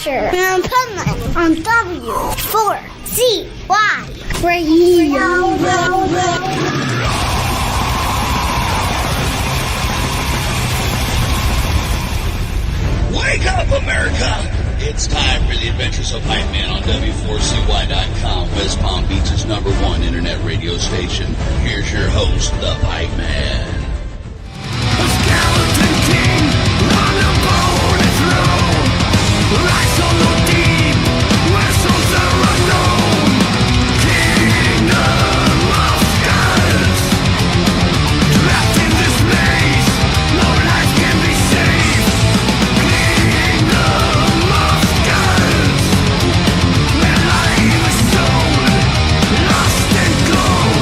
Adventure in Pipeman on W4CY Radio. Wake up, America! It's time for the Adventures of Pipeman on W4CY.com, West Palm Beach's #1 internet radio station. Here's your host, the Pipeman. A skeleton king on a bone throne, lies on the deep, where souls are unknown. Kingdom of skulls, trapped in this maze, no life can be saved. Kingdom of skulls, where life is sold, lost and gone.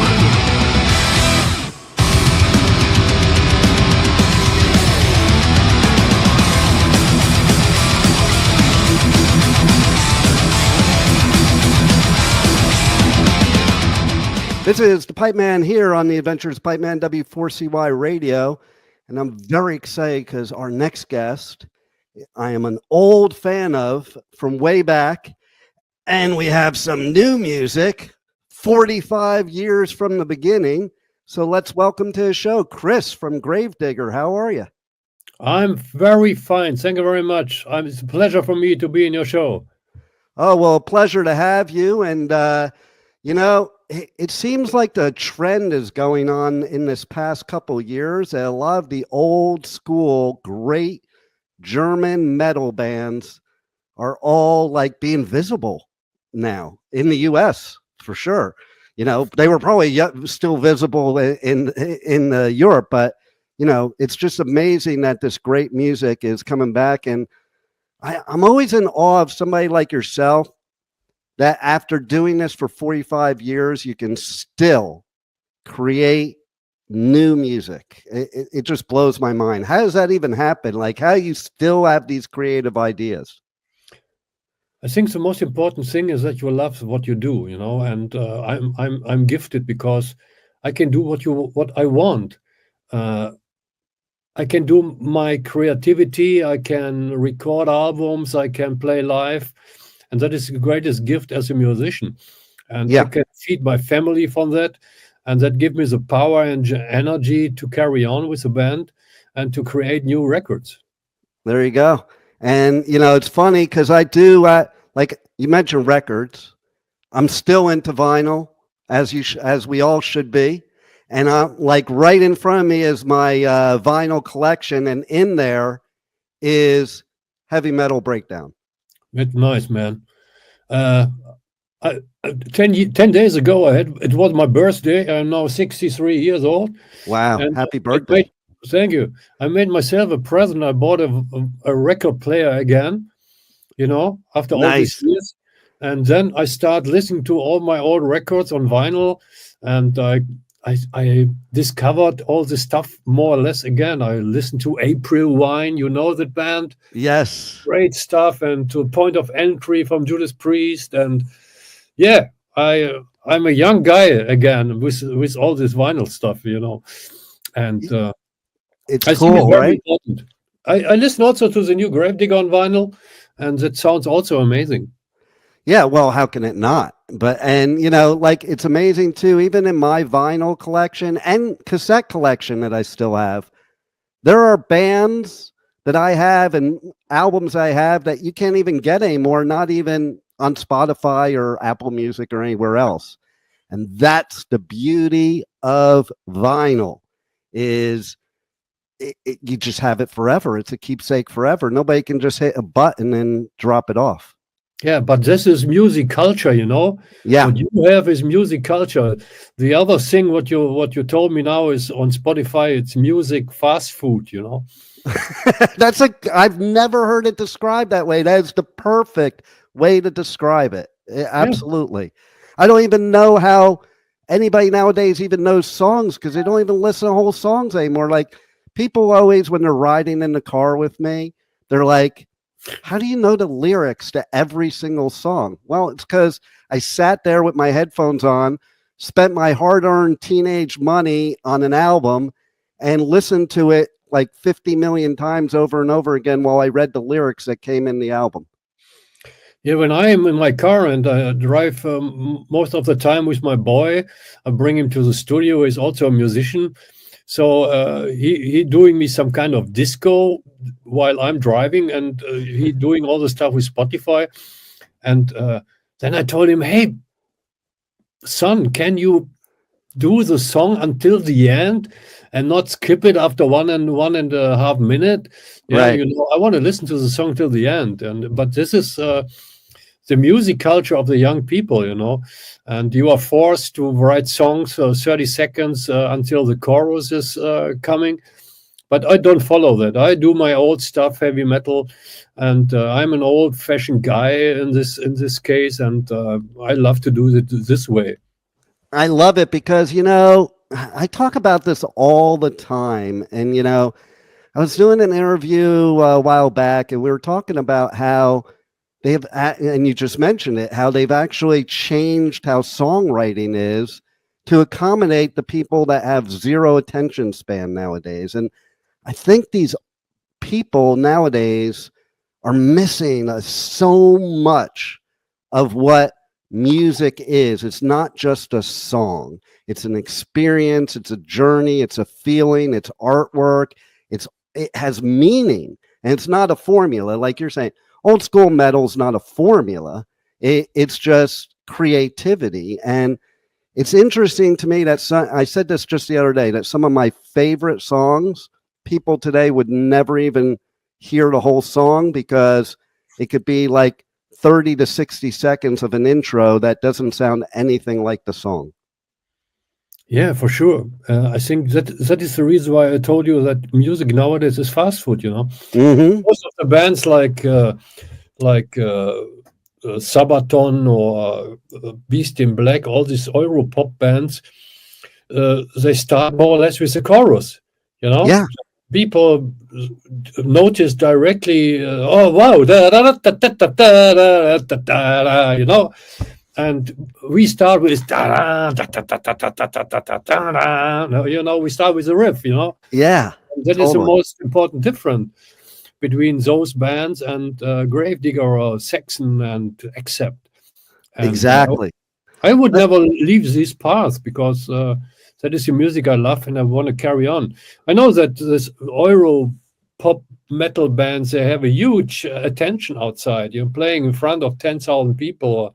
This is the Pipeman here on the Adventures of Pipeman W4CY Radio, and I'm very excited because our next guest, I am an old fan of from way back, and we have some new music, 45 years from the beginning. So let's welcome to the show, Chris from Gravedigger. How are you? I'm very fine. Thank you very much. It's a pleasure for me to be in your show. Oh, well, a pleasure to have you. And, it seems like the trend is going on in this past couple years that a lot of the old school, great German metal bands are all like being visible now in the US for sure. You know, they were probably still visible in Europe, but it's just amazing that this great music is coming back. And I'm always in awe of somebody like yourself, that after doing this for 45 years, you can still create new music. It just blows my mind. How does that even happen? Like, how you still have these creative ideas? I think the most important thing is that you love what you do, and I'm gifted because I can do what I want. I can do my creativity. I can record albums. I can play live. And that is the greatest gift as a musician. And I can feed my family from that. And that gives me the power and energy to carry on with the band and to create new records. There you go. And, it's funny because I do, like you mentioned records. I'm still into vinyl, as we all should be. And like right in front of me is my vinyl collection. And in there is Heavy Metal Breakdown. It's nice, man. 10 days ago, it was my birthday. I'm now 63 years old. Wow. And happy birthday. Thank you. I made myself a present. I bought a record player again, after all these years. And then I start listening to all my old records on vinyl. And I discovered all this stuff more or less again. I listened to April Wine, that band? Yes. Great stuff. And to Point of Entry from Judas Priest. And I'm a young guy again with all this vinyl stuff, And it's cool, right? Important. I listen also to the new Gravedigger on vinyl, and that sounds also amazing. Yeah, well, how can it not? It's amazing too, even in my vinyl collection and cassette collection that I still have, there are bands that I have and albums I have that you can't even get anymore, not even on Spotify or Apple Music or anywhere else. And that's the beauty of vinyl, is you just have it forever. It's a keepsake forever. Nobody can just hit a button and drop it off. Yeah, but this is music culture, Yeah. What you have is music culture. The other thing, what you told me now is on Spotify, it's music fast food, I've never heard it described that way. That is the perfect way to describe it. Absolutely. Yeah. I don't even know how anybody nowadays even knows songs because they don't even listen to whole songs anymore. Like people always, when they're riding in the car with me, they're like, how do you know the lyrics to every single song? Well, it's because I sat there with my headphones on, spent my hard-earned teenage money on an album, and listened to it like 50 million times over and over again while I read the lyrics that came in the album. Yeah, when I am in my car and I drive most of the time with my boy, I bring him to the studio. He's also a musician, so he doing me some kind of disco while I'm driving, and he doing all the stuff with Spotify. And then I told him, "Hey, son, can you do the song until the end and not skip it after one and a half minute? Yeah, Right. I want to listen to the song till the end." And but this is the music culture of the young people, and you are forced to write songs 30 seconds until the chorus is coming. But I don't follow that. I do my old stuff, heavy metal, and I'm an old-fashioned guy in this case, and I love to do it this way. I love it because, I talk about this all the time. And, I was doing an interview a while back, and we were talking about how and you just mentioned it, how they've actually changed how songwriting is to accommodate the people that have zero attention span nowadays. And I think these people nowadays are missing so much of what music is. It's not just a song. It's an experience. It's a journey. It's a feeling. It's artwork. It has meaning, and it's not a formula. Like you're saying, old school metal is not a formula. It's just creativity. And it's interesting to me that I said this just the other day, that some of my favorite songs, people today would never even hear the whole song because it could be like 30 to 60 seconds of an intro that doesn't sound anything like the song. Yeah, for sure. I think that is the reason why I told you that music nowadays is fast food. Mm-hmm. Most of the bands like Sabaton or Beast in Black, all these Euro pop bands, they start more or less with the chorus. Yeah. People notice directly. Oh wow! And we start with we start with the riff, Yeah. And that is the most important difference between those bands and Gravedigger or Saxon and Accept. And, exactly. I would never leave this path because that is the music I love and I want to carry on. I know that this Euro pop metal bands, they have a huge attention outside. You're playing in front of 10,000 people.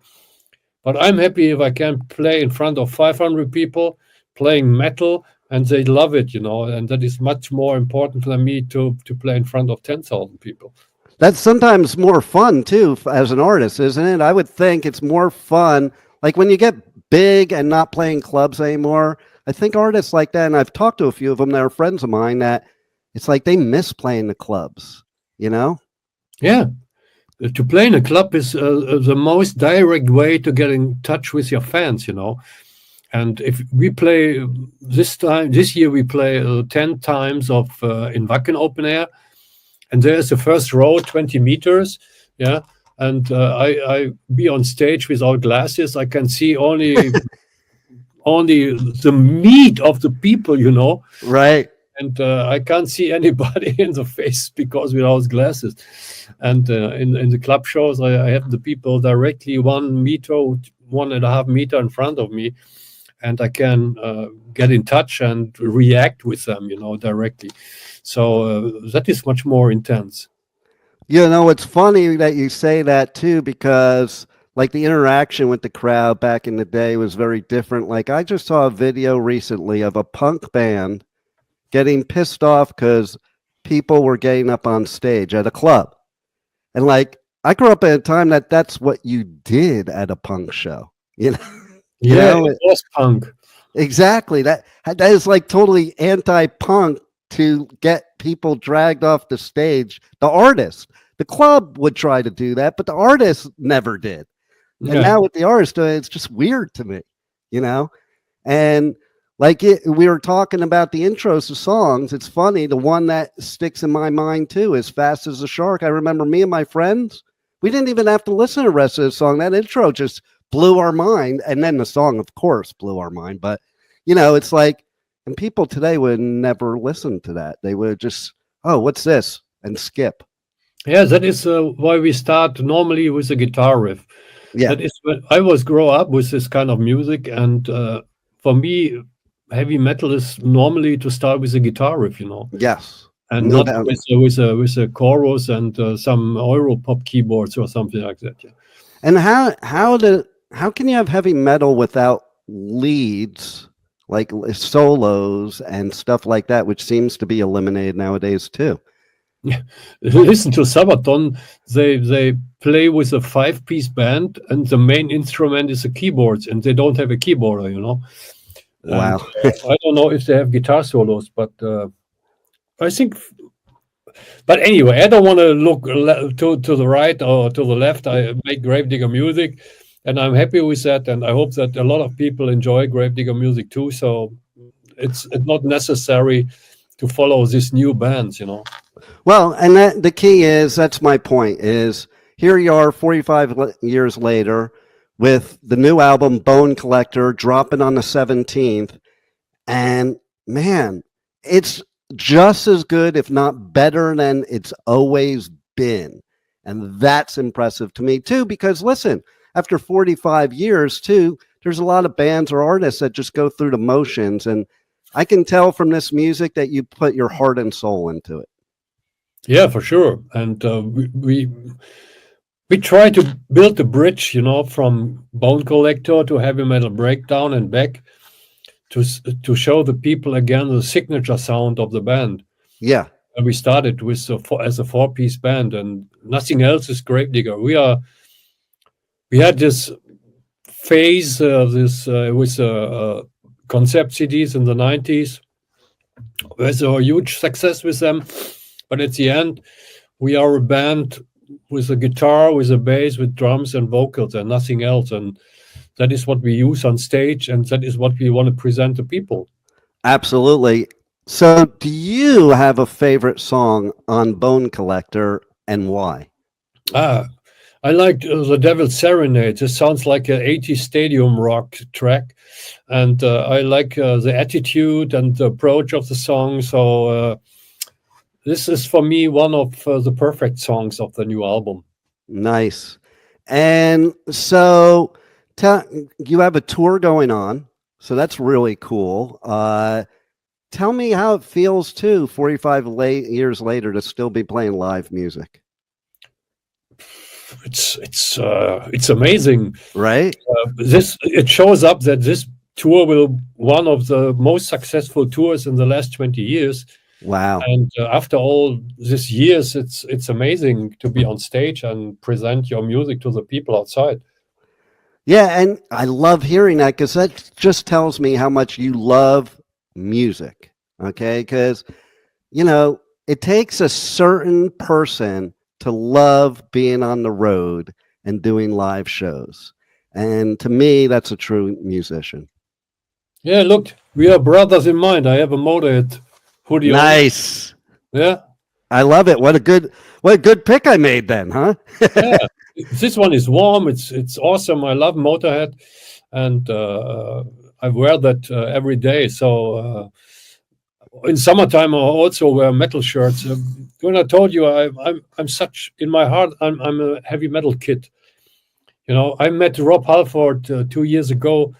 But I'm happy if I can play in front of 500 people playing metal and they love it, and that is much more important for me to play in front of 10,000 people. That's sometimes more fun too as an artist, isn't it? I would think it's more fun. Like when you get big and not playing clubs anymore, I think artists like that, and I've talked to a few of them that are friends of mine, that it's like they miss playing the clubs, Yeah. To play in a club is the most direct way to get in touch with your fans, And if we play this year we play 10 times in Wacken open air, and there's the first row, 20 meters, yeah. And I be on stage without glasses. I can see only the meat of the people, Right. And I can't see anybody in the face because without glasses. And in the club shows, I have the people directly 1.5 meter in front of me, and I can get in touch and react with them, directly. So that is much more intense. It's funny that you say that too, because like the interaction with the crowd back in the day was very different. Like I just saw a video recently of a punk band getting pissed off because people were getting up on stage at a club. And like, I grew up at a time that's what you did at a punk show, Yeah, it was punk. Exactly. That is like totally anti-punk to get people dragged off the stage. The artist, the club would try to do that, but the artist never did. And now with the artist, it's just weird to me, And like we were talking about the intros to songs. It's funny. The one that sticks in my mind too is Fast as a Shark. I remember me and my friends, we didn't even have to listen to the rest of the song. That intro just blew our mind. And then the song, of course, blew our mind. But, it's like, and people today would never listen to that. They would just, oh, what's this? And skip. Yeah, that is why we start normally with a guitar riff. Yeah. That is when I was grow up with this kind of music, and for me, heavy metal is normally to start with a guitar riff, Yes. and No not doubt. with a chorus and some Euro pop keyboards or something like that. Yeah. And how can you have heavy metal without leads like solos and stuff like that, which seems to be eliminated nowadays too? Listen to Sabaton. They play with a 5-piece band, and the main instrument is the keyboards, and they don't have a keyboarder, Wow. And, I don't know if they have guitar solos, but I think. But anyway, I don't want to look to the right or to the left. I make Gravedigger music, and I'm happy with that. And I hope that a lot of people enjoy Gravedigger music too. So it's not necessary to follow these new bands, Well, and the key is, that's my point, is here you are 45 years later with the new album Bone Collector dropping on the 17th, and man, it's just as good, if not better, than it's always been. And that's impressive to me too, because listen, after 45 years too, there's a lot of bands or artists that just go through the motions, and I can tell from this music that you put your heart and soul into it. Yeah, for sure. And we try to build a bridge, from Bone Collector to Heavy Metal Breakdown and back to show the people again the signature sound of the band. Yeah. And we started with as a 4-piece band, and nothing else is Gravedigger. We had this phase, with concept CDs in the 90s. There's a huge success with them. But at the end, we are a band with a guitar, with a bass, with drums and vocals and nothing else. And that is what we use on stage, and that is what we want to present to people. Absolutely. So do you have a favorite song on Bone Collector, and why? I like The Devil's Serenade. It sounds like an 80s stadium rock track. And I like the attitude and the approach of the song. So this is, for me, one of the perfect songs of the new album. Nice. And so you have a tour going on, so that's really cool. Tell me how it feels too, 45 years later, to still be playing live music. It's amazing, right? It shows up that this tour will one of the most successful tours in the last 20 years. Wow. And after all these years, it's amazing to be on stage and present your music to the people outside. Yeah, and I love hearing that, because that just tells me how much you love music, okay? Because, it takes a certain person to love being on the road and doing live shows. And to me, that's a true musician. Yeah, look, we are brothers in mind. I have a Motorhead hoodie. Nice. On. Yeah. I love it. What a good pick I made then, huh? Yeah. This one is warm. It's awesome. I love Motorhead, and I wear that every day. So in summertime, I also wear metal shirts. When I told you, I'm such, in my heart, I'm a heavy metal kid. I met Rob Halford 2 years ago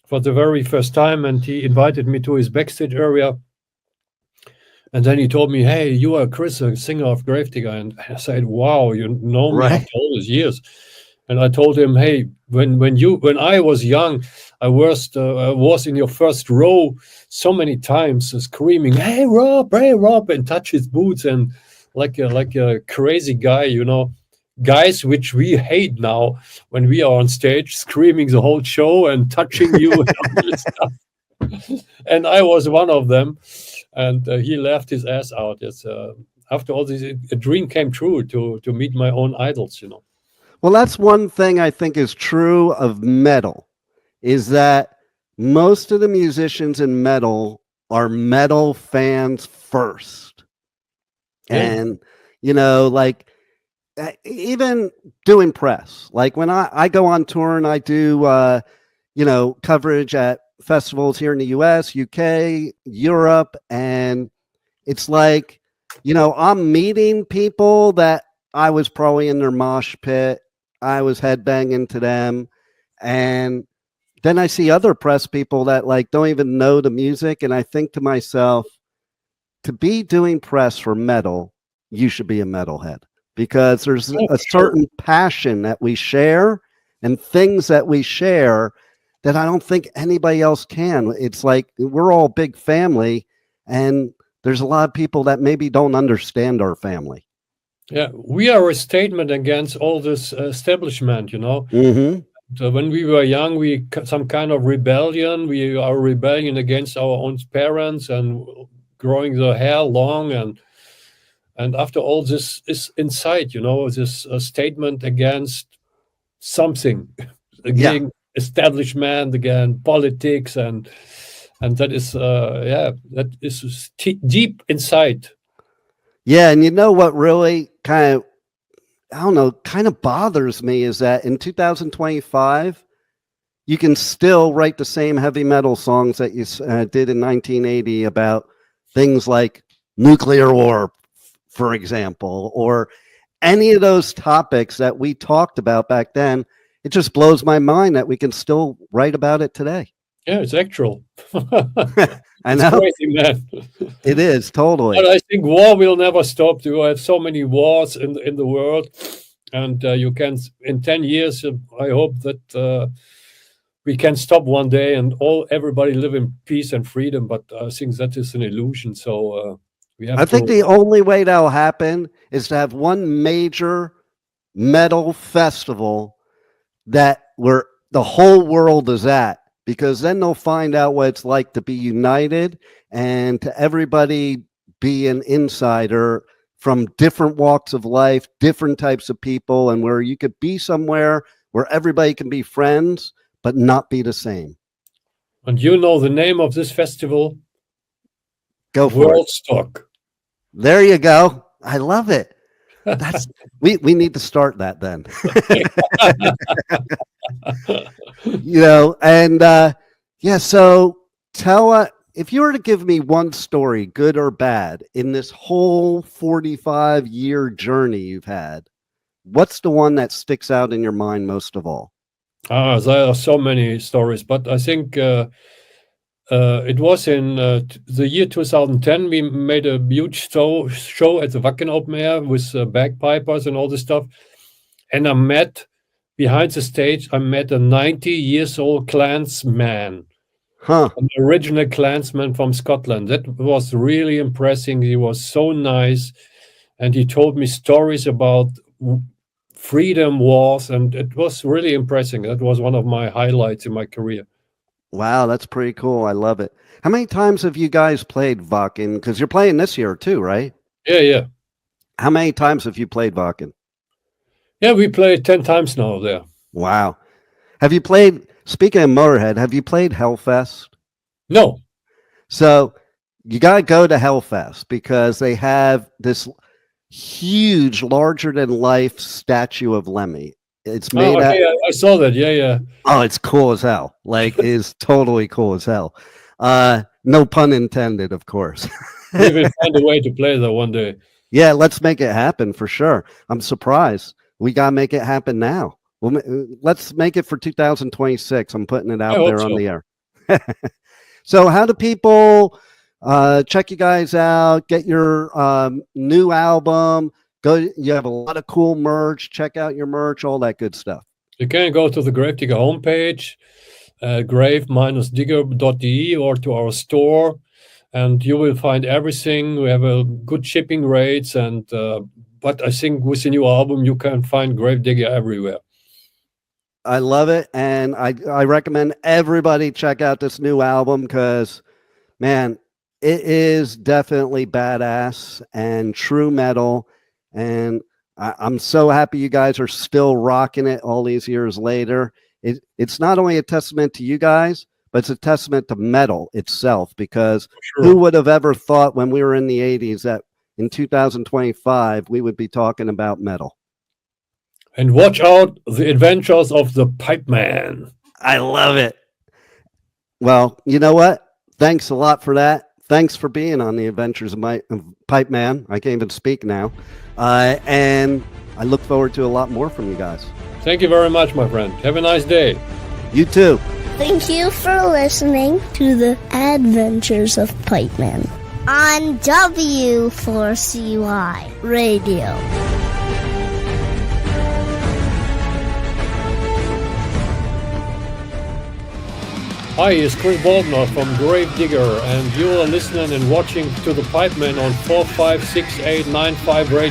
for the very first time, and he invited me to his backstage area. And then he told me, "Hey, you are Chris, a singer of Gravedigger." And I said, "Wow, you know me after all these years." And I told him, "Hey, when I was young, I was in your first row so many times, screaming, 'Hey, Rob, and touch his boots, and like a crazy guy, guys which we hate now when we are on stage, screaming the whole show and touching you and all this stuff." And I was one of them. And he laughed his ass out. It's, after all this, a dream came true to meet my own idols, Well, that's one thing I think is true of metal, is that most of the musicians in metal are metal fans first. Yeah. And, like, even doing press, like when I go on tour and I do, coverage at festivals here in the US, UK, Europe, and it's like, I'm meeting people that I was probably in their mosh pit. I was headbanging to them. And then I see other press people that like don't even know the music. And I think to myself, to be doing press for metal, you should be a metalhead, because there's a certain passion that we share and things that we share that I don't think anybody else can. It's like we're all a big family, and there's a lot of people that maybe don't understand our family. Yeah, we are a statement against all this establishment, you know. Mm-hmm. So when we were young, some kind of rebellion. We are rebellion against our own parents and growing the hair long, and after all this is inside, you know, this statement against something, again, establishment, again, politics, and that is that is deep inside. Yeah, and you know what really kind of bothers me is that in 2025, you can still write the same heavy metal songs that you did in 1980 about things like nuclear war, for example, or any of those topics that we talked about back then. It just blows my mind that we can still write about it today. Yeah, it's actual. I know. Crazy, man. It is, totally. But I think war will never stop. You have so many wars in the world, and you can, in 10 years, I hope that we can stop one day and everybody live in peace and freedom. But I think that is an illusion. So we have. I think the only way that'll happen is to have one major metal festival where the whole world is at, because then they'll find out what it's like to be united and to everybody be an insider from different walks of life, different types of people, and where you could be somewhere where everybody can be friends but not be the same. And you know the name of this festival? Go for Worldstock. There you go. I love it. That's we need to start that then. You know, and so tell if you were to give me one story, good or bad, in this whole 45-year journey you've had, what's the one that sticks out in your mind most of all? There are so many stories, but I think it was in the year 2010. We made a huge show at the Wacken Open Air with bagpipers and all this stuff. And I met, behind the stage, a 90-year-old Klansman, an original Klansman from Scotland. That was really impressive. He was so nice. And he told me stories about freedom wars, and it was really impressive. That was one of my highlights in my career. Wow, that's pretty cool. I love it. How many times have you guys played Wacken? Because you're playing this year too, right? Yeah. How many times have you played Wacken? Yeah, we played 10 times now there. Wow. Have you played, speaking of Motorhead, have you played Hellfest? No. So you got to go to Hellfest because they have this huge, larger-than-life statue of Lemmy. It's made I saw that. Yeah. Oh, it's cool as hell. Like, it's totally cool as hell. No pun intended, of course. We will find a way to play that one day. Yeah, let's make it happen for sure. I'm surprised. We got to make it happen now. Let's make it for 2026. I'm putting it out there on the air. So how do people check you guys out, get your new album? You have a lot of cool merch. Check out your merch, all that good stuff. You can go to the Gravedigger homepage, grave-digger.de, or to our store, and you will find everything. We have a good shipping rates, and but I think with the new album, you can find Gravedigger everywhere. I love it, and I recommend everybody check out this new album because, man, it is definitely badass and true metal. And I'm so happy you guys are still rocking it all these years later. It's not only a testament to you guys, but it's a testament to metal itself, because who would have ever thought when we were in the 80s that in 2025 we would be talking about metal? And watch out, the Adventures of the Pipeman. I love it. Well, you know what? Thanks a lot for that. thanks for being on the Adventures of Pipeman. I can't even speak now. And I look forward to a lot more from you guys. Thank you very much, my friend. Have a nice day. You too. Thank you for listening to the Adventures of Pipeman on W4CY Radio. Hi, it's Chris Baldner from Gravedigger, and you are listening and watching to the Pipeman on 456895 Radio.